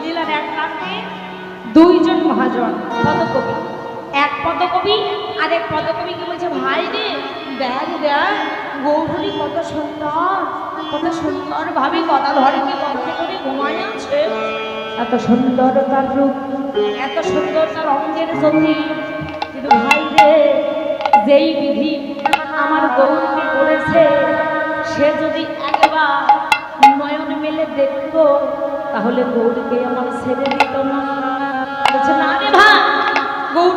লীলার এক প্রান্তে দুইজন মহাজন পদকবি, এক পদকবি আর এক পদকবিকে বলছে, ভাই রে দেখ দেখ গৌরী কত সুন্দর ভাবে গদা ধরে কি গল্প করে ঘুমায় আছে, এত সুন্দর তার রূপ, এত সুন্দর তার অঙ্গের জ্যোতি। কিন্তু ভাই রে, যেই বিধি আমার গৌরকে করেছে, সে যদি একবার নয়ন মেলে দেখতো তাহলে গৌরকে আমার ছেড়ে দিত না। বলছে, না রে ভাই, গৌর